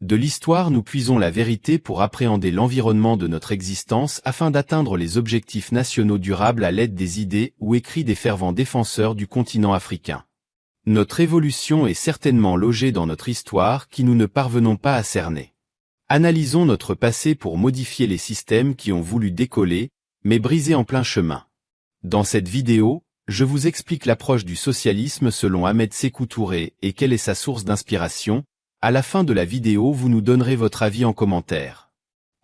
De l'histoire nous puisons la vérité pour appréhender l'environnement de notre existence afin d'atteindre les objectifs nationaux durables à l'aide des idées ou écrits des fervents défenseurs du continent africain. Notre évolution est certainement logée dans notre histoire qui nous ne parvenons pas à cerner. Analysons notre passé pour modifier les systèmes qui ont voulu décoller, mais briser en plein chemin. Dans cette vidéo, je vous explique l'approche du socialisme selon Ahmed Sékou Touré et quelle est sa source d'inspiration. À la fin de la vidéo, vous nous donnerez votre avis en commentaire.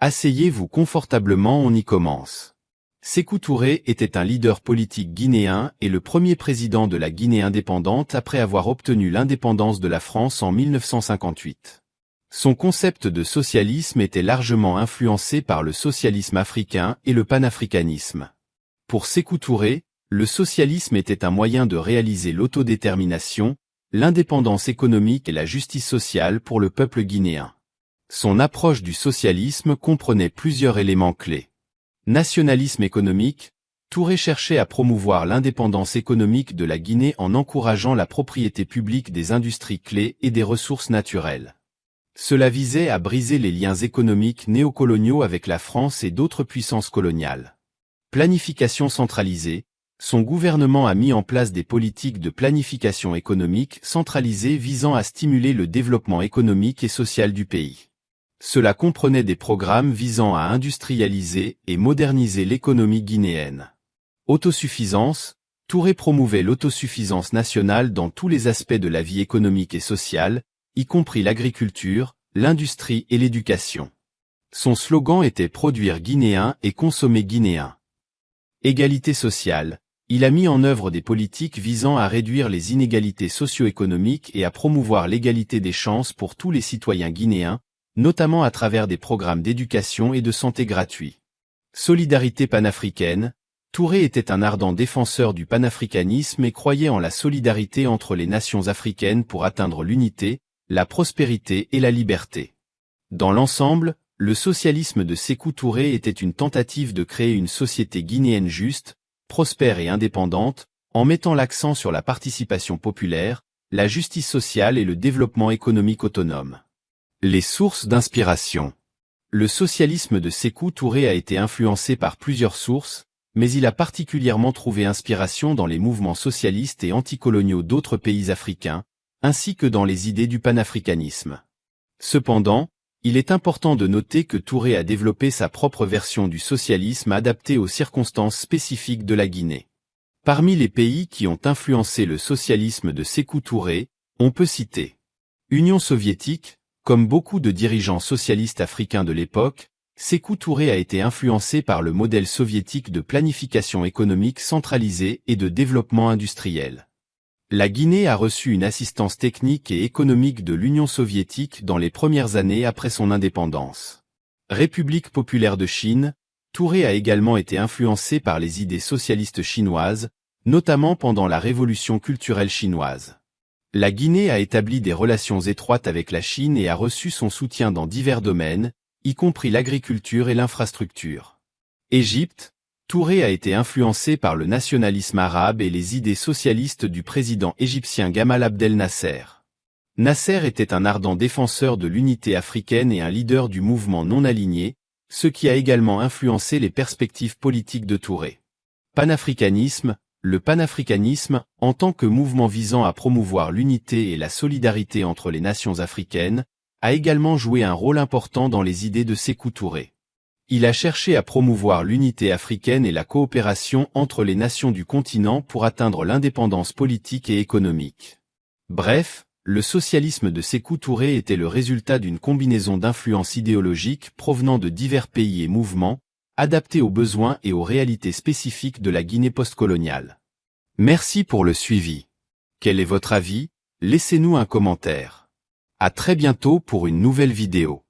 Asseyez-vous confortablement, on y commence. Sékou Touré était un leader politique guinéen et le premier président de la Guinée indépendante après avoir obtenu l'indépendance de la France en 1958. Son concept de socialisme était largement influencé par le socialisme africain et le panafricanisme. Pour Sékou Touré, le socialisme était un moyen de réaliser l'autodétermination, l'indépendance économique et la justice sociale pour le peuple guinéen. Son approche du socialisme comprenait plusieurs éléments clés. Nationalisme économique, Touré cherchait à promouvoir l'indépendance économique de la Guinée en encourageant la propriété publique des industries clés et des ressources naturelles. Cela visait à briser les liens économiques néocoloniaux avec la France et d'autres puissances coloniales. Planification centralisée, son gouvernement a mis en place des politiques de planification économique centralisées visant à stimuler le développement économique et social du pays. Cela comprenait des programmes visant à industrialiser et moderniser l'économie guinéenne. Autosuffisance, Touré promouvait l'autosuffisance nationale dans tous les aspects de la vie économique et sociale, y compris l'agriculture, l'industrie et l'éducation. Son slogan était « Produire guinéen et consommer guinéen ». Égalité sociale, il a mis en œuvre des politiques visant à réduire les inégalités socio-économiques et à promouvoir l'égalité des chances pour tous les citoyens guinéens, notamment à travers des programmes d'éducation et de santé gratuits. Solidarité panafricaine, Touré était un ardent défenseur du panafricanisme et croyait en la solidarité entre les nations africaines pour atteindre l'unité, la prospérité et la liberté. Dans l'ensemble, le socialisme de Sékou Touré était une tentative de créer une société guinéenne juste, prospère et indépendante, en mettant l'accent sur la participation populaire, la justice sociale et le développement économique autonome. Les sources d'inspiration. Le socialisme de Sékou Touré a été influencé par plusieurs sources, mais il a particulièrement trouvé inspiration dans les mouvements socialistes et anticoloniaux d'autres pays africains, ainsi que dans les idées du panafricanisme. Cependant, il est important de noter que Touré a développé sa propre version du socialisme adaptée aux circonstances spécifiques de la Guinée. Parmi les pays qui ont influencé le socialisme de Sékou Touré, on peut citer Union soviétique. Comme beaucoup de dirigeants socialistes africains de l'époque, Sékou Touré a été influencé par le modèle soviétique de planification économique centralisée et de développement industriel. La Guinée a reçu une assistance technique et économique de l'Union soviétique dans les premières années après son indépendance. République populaire de Chine, Touré a également été influencé par les idées socialistes chinoises, notamment pendant la révolution culturelle chinoise. La Guinée a établi des relations étroites avec la Chine et a reçu son soutien dans divers domaines, y compris l'agriculture et l'infrastructure. Égypte, Touré a été influencé par le nationalisme arabe et les idées socialistes du président égyptien Gamal Abdel Nasser. Nasser était un ardent défenseur de l'unité africaine et un leader du mouvement non aligné, ce qui a également influencé les perspectives politiques de Touré. Panafricanisme. Le panafricanisme, en tant que mouvement visant à promouvoir l'unité et la solidarité entre les nations africaines, a également joué un rôle important dans les idées de Sékou Touré. Il a cherché à promouvoir l'unité africaine et la coopération entre les nations du continent pour atteindre l'indépendance politique et économique. Bref, le socialisme de Sékou Touré était le résultat d'une combinaison d'influences idéologiques provenant de divers pays et mouvements, adapté aux besoins et aux réalités spécifiques de la Guinée postcoloniale. Merci pour le suivi. Quel est votre avis? Laissez-nous un commentaire. À très bientôt pour une nouvelle vidéo.